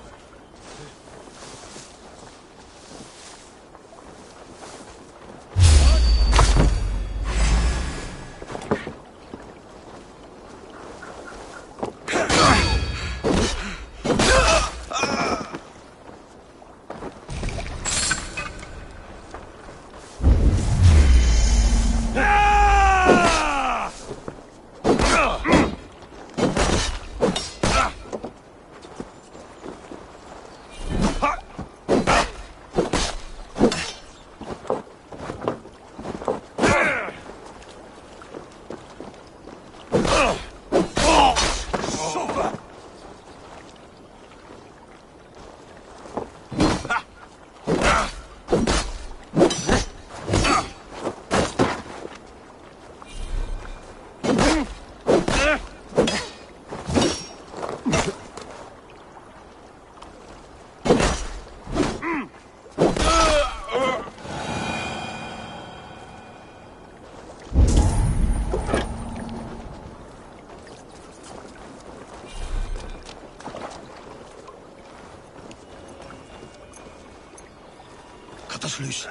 Cut us loose.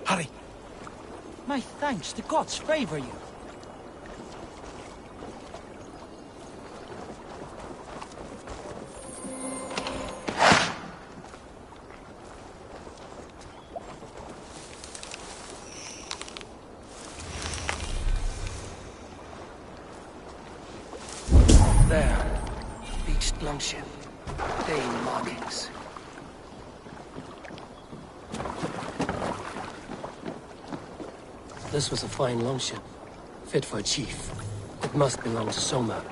Hurry. My thanks, the gods favor you. There. Beached longship. Dane markings. This was a fine longship. Fit for a chief. It must belong to Soma.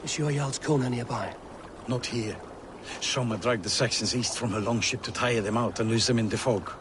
Is your Jarl's Kona nearby? Not here. Soma dragged the Saxons east from her longship to tire them out and lose them in the fog.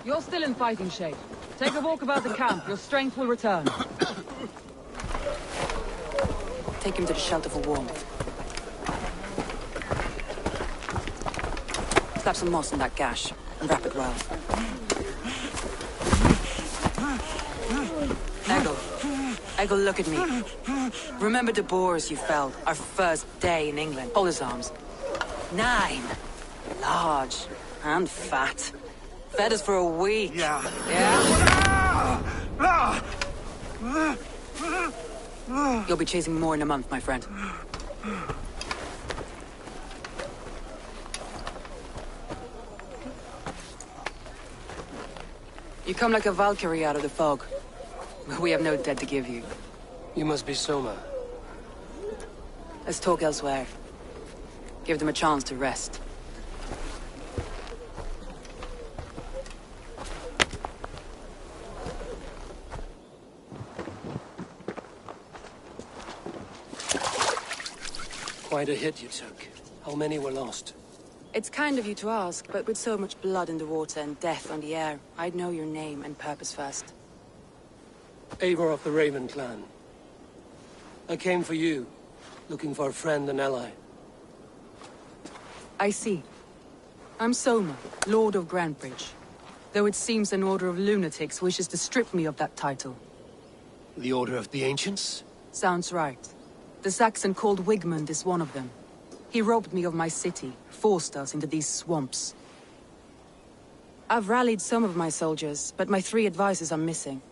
You're still in fighting shape. Take a walk about the camp. Your strength will return. Take him to the shelter for warmth. Slap some moss in that gash and wrap it well. Eggle, look at me. Remember the boars you felled our first day in England? Hold his arms. 9. Large and fat. Fed us for a week. Yeah? You'll be chasing more in a month, my friend. You come like a Valkyrie out of the fog. We have no debt to give you. You must be Soma. Let's talk elsewhere. Give them a chance to rest. Quite a hit you took. How many were lost? It's kind of you to ask, but with so much blood in the water and death on the air, I'd know your name and purpose first. Eivor of the Raven clan. I came for you, looking for a friend and ally. I see. I'm Soma, Lord of Grantebridge. Though it seems an order of lunatics wishes to strip me of that title. The Order of the Ancients? Sounds right. The Saxon called Wigmund is one of them. He robbed me of my city, forced us into these swamps. I've rallied some of my soldiers, but my 3 advisors are missing.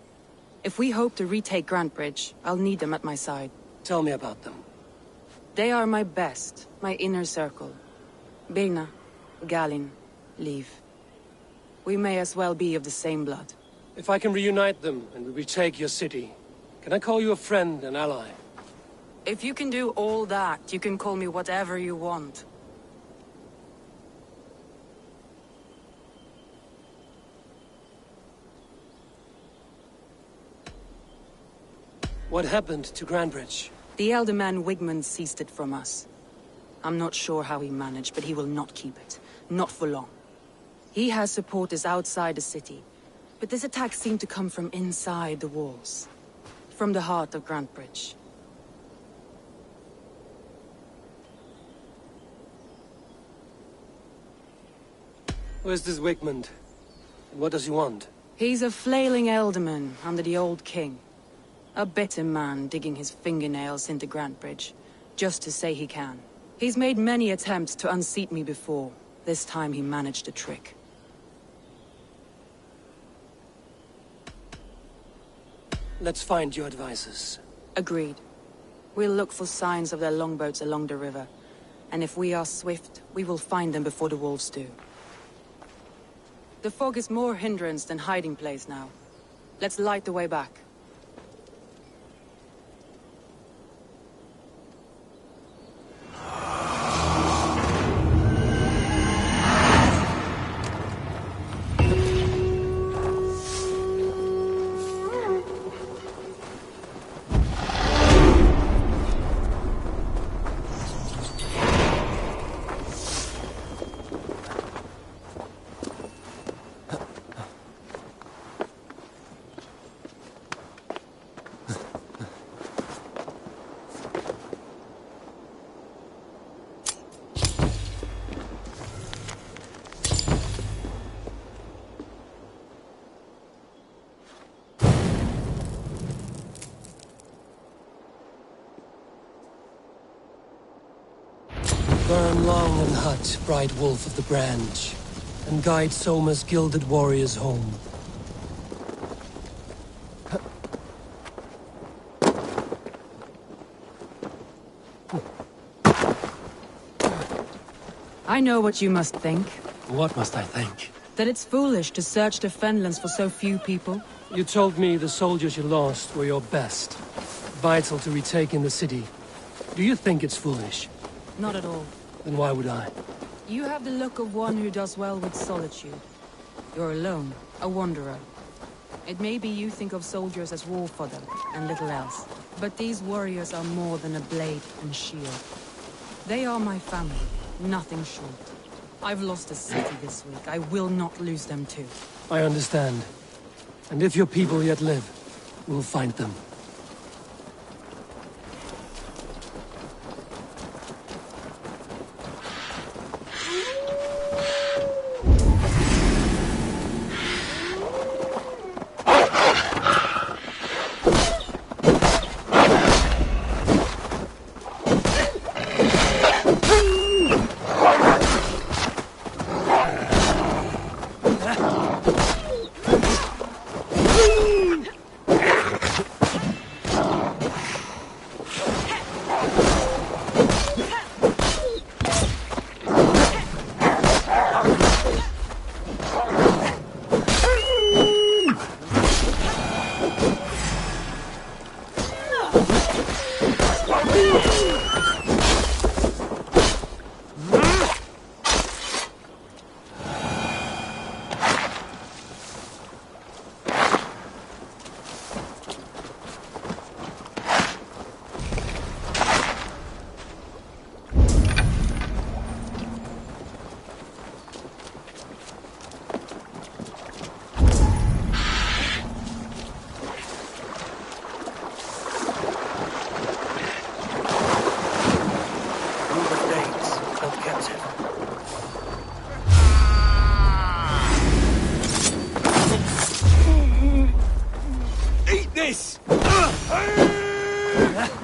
If we hope to retake Grantebridge, I'll need them at my side. Tell me about them. They are my best, my inner circle. Birna, Galin, Liv. We may as well be of the same blood. If I can reunite them and we retake your city, can I call you a friend and ally? If you can do all that, you can call me whatever you want. What happened to Grantebridge? The elder man Wigmund seized it from us. I'm not sure how he managed, but he will not keep it. Not for long. He has supporters outside the city, but this attack seemed to come from inside the walls. From the heart of Grantebridge. Where's this Wigmund? And what does he want? He's a flailing elderman under the old king. A bitter man digging his fingernails into Grantebridge, just to say he can. He's made many attempts to unseat me before. This time he managed a trick. Let's find your advisors. Agreed. We'll look for signs of their longboats along the river. And if we are swift, we will find them before the wolves do. The fog is more hindrance than hiding place now. Let's light the way back. Burn long and hut, bright wolf of the branch, and guide Soma's gilded warriors home. I know what you must think. What must I think? That it's foolish to search the Fenlands for so few people. You told me the soldiers you lost were your best. Vital to retaking the city. Do you think it's foolish? Not at all. Then why would I? You have the look of one who does well with solitude. You're alone, a wanderer. It may be you think of soldiers as war fodder, and little else. But these warriors are more than a blade and shield. They are my family, nothing short. I've lost a city this week. I will not lose them too. I understand. And if your people yet live, we'll find them.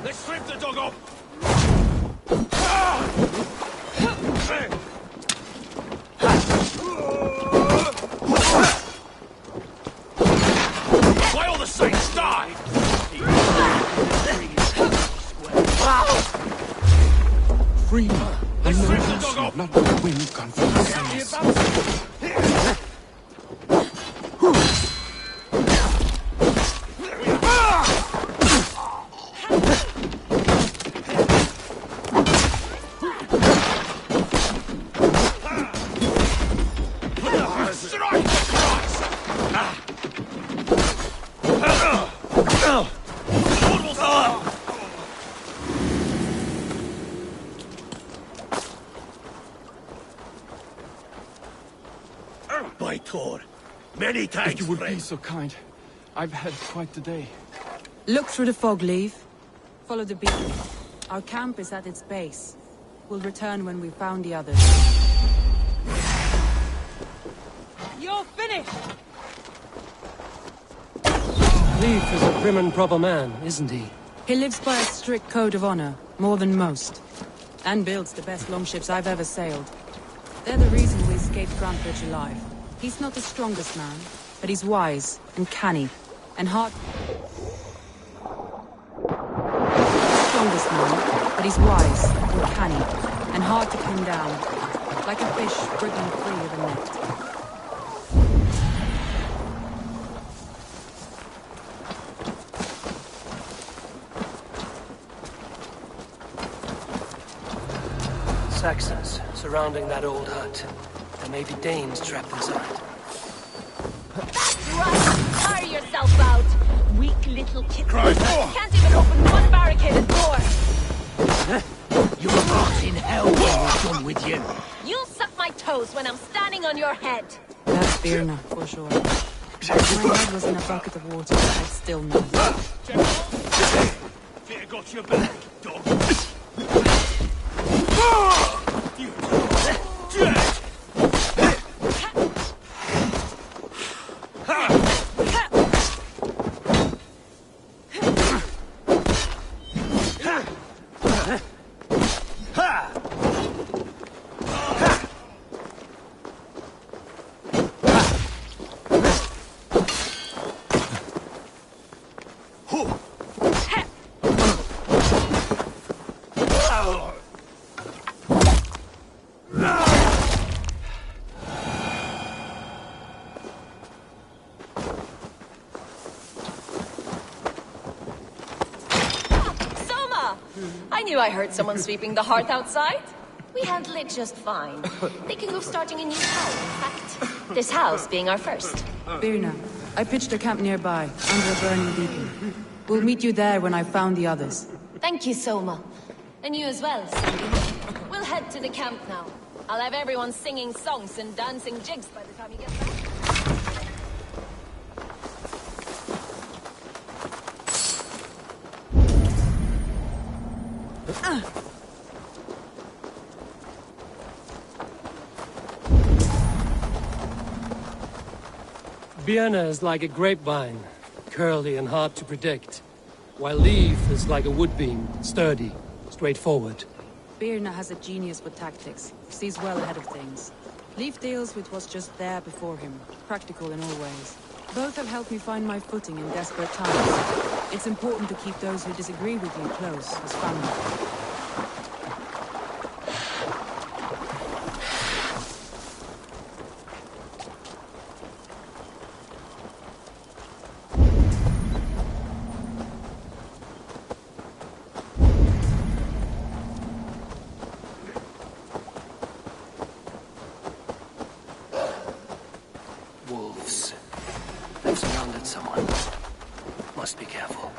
Let's strip the dog off! Why all the saints die? Free. Let's strip the dog off! Not the wind come from the saints. By Thor, many thanks, If you would friend. be so kind. I've had quite the day. Look through the fog, Leave. Follow the beacon. Our camp is at its base. We'll return when we've found the others. You're finished! Leif is a prim and proper man, isn't he? He lives by a strict code of honor, more than most. And builds the best longships I've ever sailed. They're the reason we escaped Grantbridge alive. He's not the strongest man, but he's wise and canny and hard. Strongest man, but he's wise and canny and hard to pin down, like a fish wriggling free of a net. Saxons surrounding that old hut. There may be Danes trapped inside. That's right! Tire yourself out! Weak little kid. Can't even open one barricaded door! You'll rot in hell when we're done with you. You'll suck my toes when I'm standing on your head! That's Birna, for sure. If my head was in a bucket of water, I'd still know. Fear got your back, dog. I knew I heard someone sweeping the hearth outside. We handle it just fine. Thinking of starting a new town, in fact. This house being our first. Birna, I pitched a camp nearby, under a burning beacon. We'll meet you there when I've found the others. Thank you, Soma. And you as well, Sandy. We'll head to the camp now. I'll have everyone singing songs and dancing jigs by the time you get back. Vienna is like a grapevine, curly and hard to predict, while Leaf is like a woodbeam, sturdy, straightforward. Birna has a genius with tactics, sees well ahead of things. Leaf deals with what's just there before him, practical in all ways. Both have helped me find my footing in desperate times. It's important to keep those who disagree with you close, as family. Wolves. They've surrounded someone. Must be careful.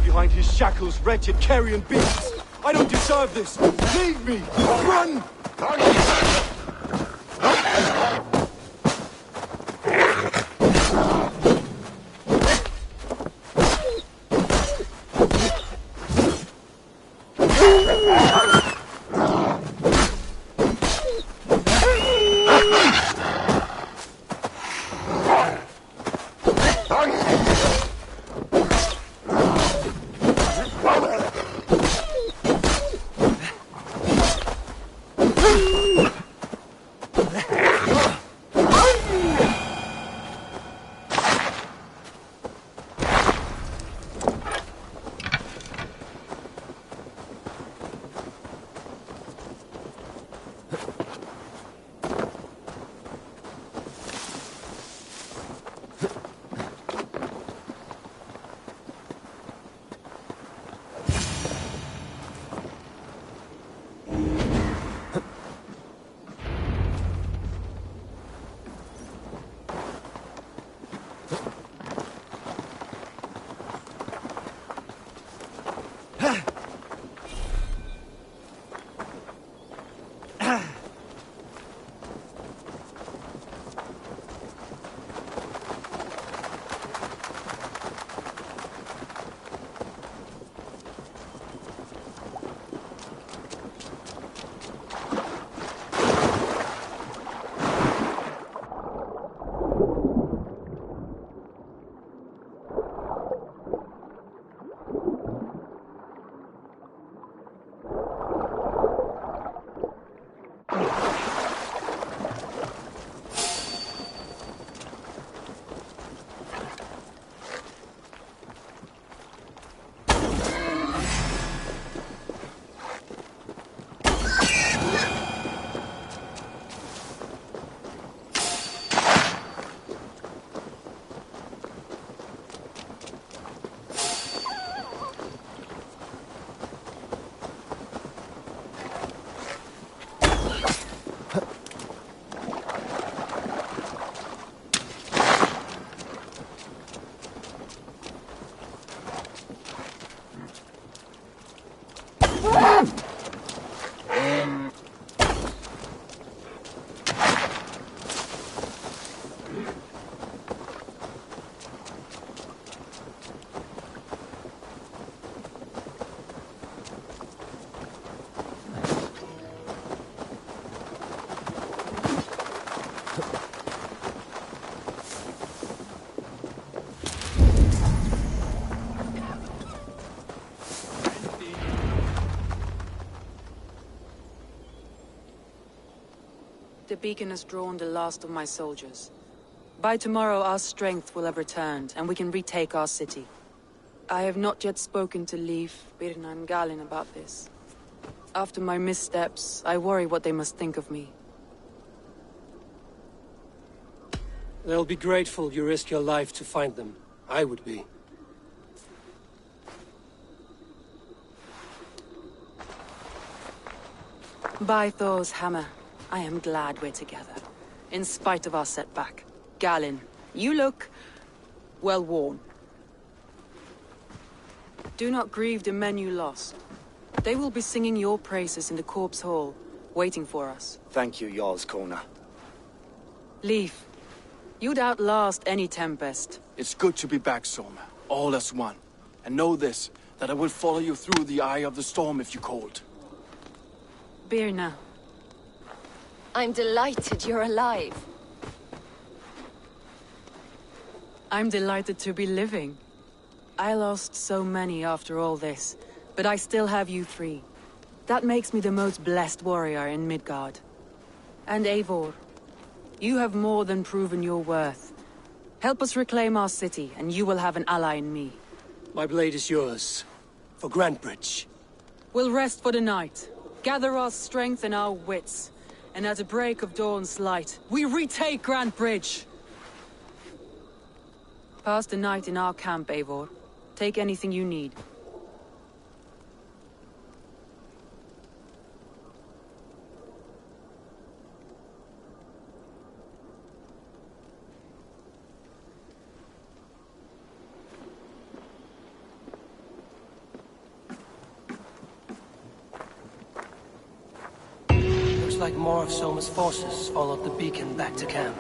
Behind his shackles, wretched carrion beasts! I don't deserve this! Leave me! Run! The beacon has drawn the last of my soldiers. By tomorrow our strength will have returned, and we can retake our city. I have not yet spoken to Leif, Birna and Galin about this. After my missteps, I worry what they must think of me. They'll be grateful you risked your life to find them. I would be. By Thor's hammer, I am glad we're together, in spite of our setback. Galin, you look well worn. Do not grieve the men you lost. They will be singing your praises in the corpse hall, waiting for us. Thank you, Jarl's Kona. Leif, you'd outlast any tempest. It's good to be back, Soma. All as one. And know this, that I will follow you through the eye of the storm if you called. Birna. I'm delighted you're alive. I'm delighted to be living. I lost so many after all this, but I still have you three. That makes me the most blessed warrior in Midgard. And Eivor, you have more than proven your worth. Help us reclaim our city, and you will have an ally in me. My blade is yours. For Grantebridge. We'll rest for the night, gather our strength and our wits, and at the break of dawn's light, we retake Grantebridge! Pass the night in our camp, Eivor. Take anything you need. Looks like more of Soma's forces followed the beacon back to camp.